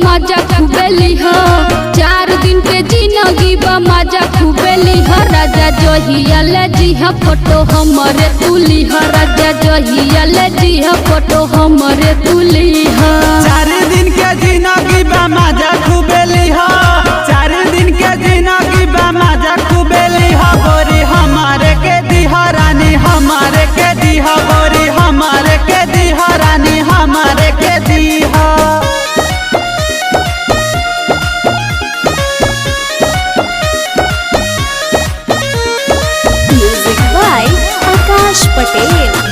मजा खूबेली हो 4 दिन के जिंदगी बा मजा खूबेली हो राजा जोहिया ले जी फोटो हमरे तुली हो राजा जोहिया ले जी फोटो हमरे तुली हो 4 दिन के जिंदगी बा मजा खूबेली हो 4 दिन के जिंदगी बा मजा खूबेली हो गोरी हमारे के दिहा रानी हमारे के दिहा गोरी हमारे के दिहा रानी हमारे के दिहा म्यूजिक बाय आकाश पटेल।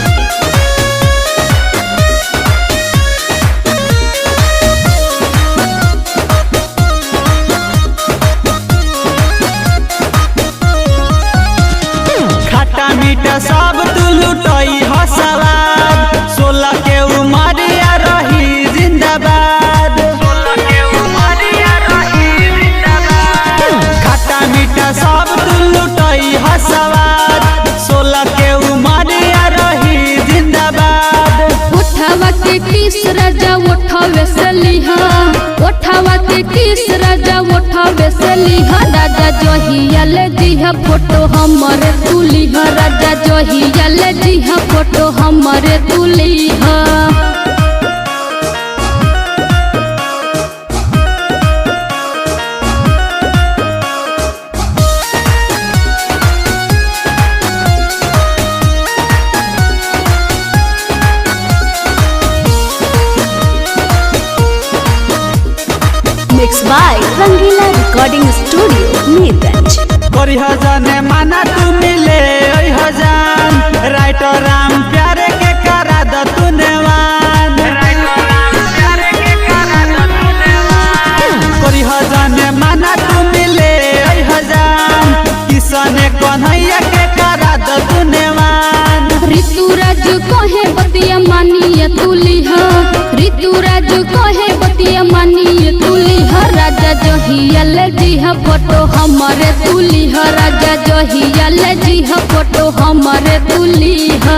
खट्टा मीठा सब तू लुटई हो सवाद 16 के उमरिया रही जिंदाबाद खट्टा मीठा सब तू लुटई हो सवाद 16 के उमरिया रही जिंदाबाद उठावा के किस राजा उठावे से लिहा उठावा के किस राजा उठावे से लिहा राजा जोहिया ले जी फोटो हमरे तुली हो राजा जोहिया ले जी फोटो हमरे तुली हो mix by Rangila recording studio Mirganj. गोरी हजाने माना तू मिले ओई हजान राइटर राम प्यारे के करा द तू नेवान गोरी हजाने माना तू मिले ओई हजान किसने कन्हैया के करा द तू नेवान ऋतुराज कहे बतिया मानिए तुली हो ऋतुराज कहे बतिया मानिए तुली हो राजा जोहिया ले जी फोटो हमरे तुली हो राजा जोहिया ले जी फोटो हमरे तुली हो।